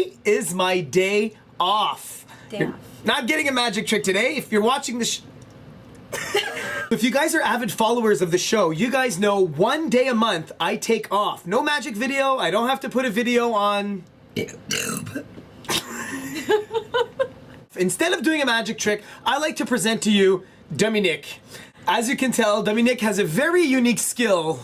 today is my day off. Day off. Not getting a magic trick today. If you're watching the if you guys are avid followers of the show, you guys know 1 day a month I take off. No magic video. I don't have to put a video on YouTube. Instead of doing a magic trick, I like to present to you Dominique. As you can tell, Dominique has a very unique skill